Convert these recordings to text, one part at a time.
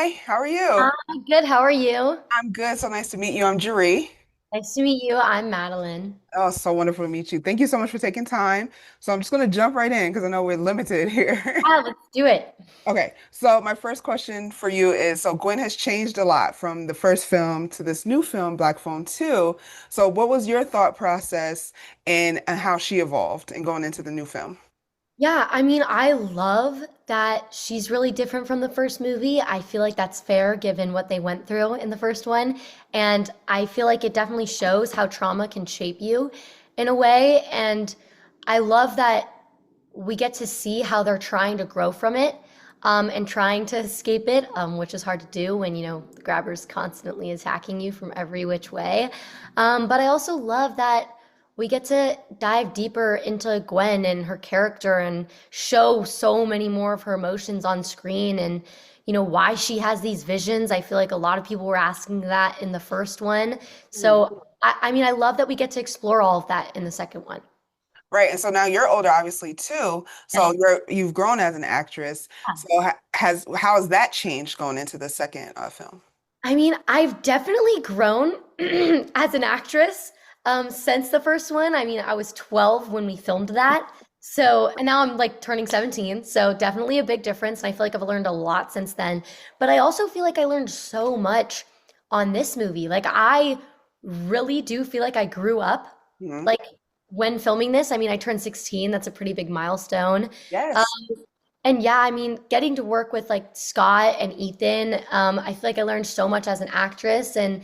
Hi, how are you? Hi, good. How are you? I'm good. So nice to meet you. I'm Je-Ree. Nice to meet you. I'm Madeline. Oh, so wonderful to meet you. Thank you so much for taking time. So I'm just going to jump right in because I know we're limited here. Yeah, let's do it. Okay, so my first question for you is, so Gwen has changed a lot from the first film to this new film, Black Phone 2. So what was your thought process and how she evolved and going into the new film? Yeah, I mean, I love that she's really different from the first movie. I feel like that's fair given what they went through in the first one. And I feel like it definitely shows how trauma can shape you in a way. And I love that we get to see how they're trying to grow from it, and trying to escape it, which is hard to do when, the grabber's constantly attacking you from every which way. But I also love that we get to dive deeper into Gwen and her character and show so many more of her emotions on screen and, why she has these visions. I feel like a lot of people were asking that in the first one. Mm. So, I mean, I love that we get to explore all of that in the second one. Right. And so now you're older, obviously, too. So Yes. you've grown as an actress. So how has that changed going into the second film? I mean, I've definitely grown as an actress since the first one. I mean, I was 12 when we filmed that. So, and now I'm like turning 17. So, definitely a big difference. And I feel like I've learned a lot since then. But I also feel like I learned so much on this movie. Like, I really do feel like I grew up. Mhm. Like, when filming this, I mean, I turned 16. That's a pretty big milestone. Um, Yes. and yeah, I mean, getting to work with like Scott and Ethan, I feel like I learned so much as an actress, and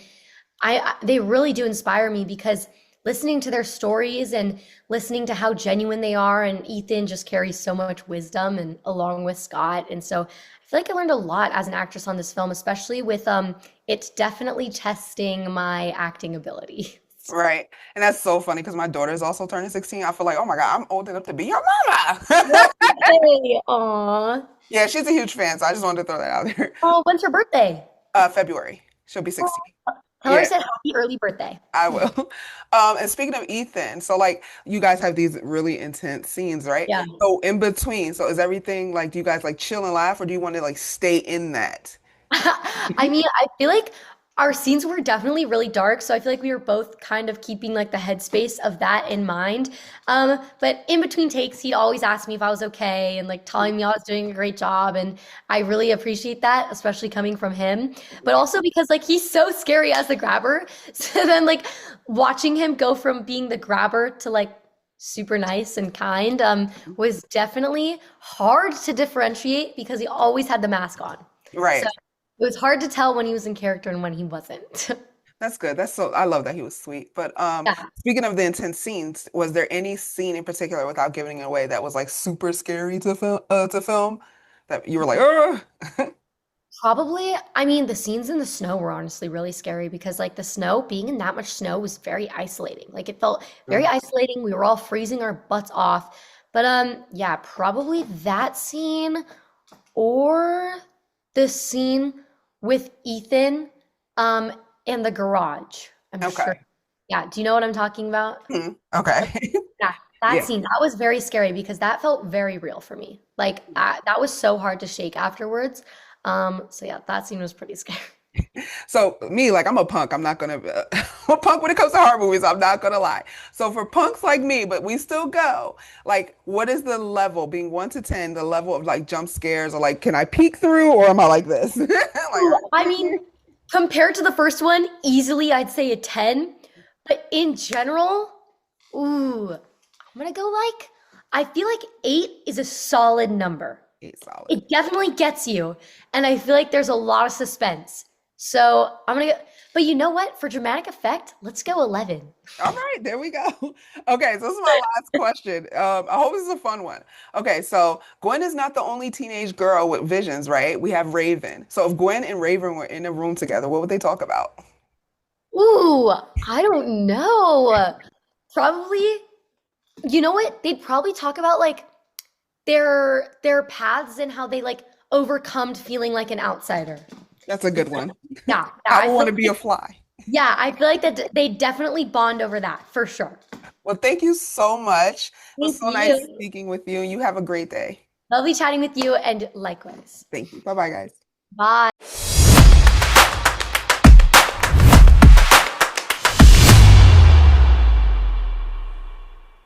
they really do inspire me because listening to their stories and listening to how genuine they are, and Ethan just carries so much wisdom, and along with Scott, and so I feel like I learned a lot as an actress on this film, especially with it definitely testing my acting ability. Right. And that's so funny because my daughter is also turning 16. I feel like, oh my God, I'm old enough to be your No mama. way! Aw. Yeah, she's a huge fan, so I just wanted to throw that out there. Oh, when's her birthday? February. She'll be Oh, 16. tell her I Yeah, said happy early birthday. I will. And speaking of Ethan, so like you guys have these really intense scenes, right? Yeah. So in between, so is everything like, do you guys like chill and laugh or do you want to like stay in that? I mean, I feel like our scenes were definitely really dark, so I feel like we were both kind of keeping like the headspace of that in mind. But in between takes, he'd always ask me if I was okay and like telling me I was doing a great job, and I really appreciate that, especially coming from him. But also because like he's so scary as the grabber, so then like watching him go from being the grabber to like super nice and kind was definitely hard to differentiate because he always had the mask on. So Right. it was hard to tell when he was in character and when he wasn't. That's good. That's so I love that he was sweet. But Yeah. speaking of the intense scenes, was there any scene in particular without giving it away that was like super scary to film that you were like, oh Probably, I mean, the scenes in the snow were honestly really scary because, like, the snow, being in that much snow was very isolating. Like, it felt very isolating. We were all freezing our butts off. But, yeah, probably that scene or the scene with Ethan, um, in the garage. I'm sure. Okay. Yeah. Do you know what I'm talking about? Okay. Yeah, that Yeah. scene, that was very scary because that felt very real for me. Like that was so hard to shake afterwards. So yeah, that scene was pretty scary. So me, like I'm a punk. I'm not gonna I'm a punk when it comes to horror movies. I'm not gonna lie. So for punks like me, but we still go. Like, what is the level, being 1 to 10, the level of like jump scares, or like, can I peek through, or am I like this? Ooh, Like, I mean, compared to the first one, easily I'd say a 10. But in general, ooh, I'm gonna go like, I feel like 8 is a solid number. it's solid. It definitely gets you. And I feel like there's a lot of suspense. So I'm gonna go, but you know what? For dramatic effect, let's go 11. All right, there we go. Okay, so this is my last question. I hope this is a fun one. Okay, so Gwen is not the only teenage girl with visions, right? We have Raven. So if Gwen and Raven were in a room together, what would they talk about? Ooh, I don't know. Probably, you know what? They'd probably talk about like their paths and how they like overcome feeling like an outsider. That's a good one. Yeah, yeah, I I would feel want to be a like, fly. yeah, I feel like that they definitely bond over that for sure. Well, thank you so much. It was Thank so nice you. speaking with you. You have a great day. Lovely chatting with you and likewise. Thank you. Bye bye, guys. Bye.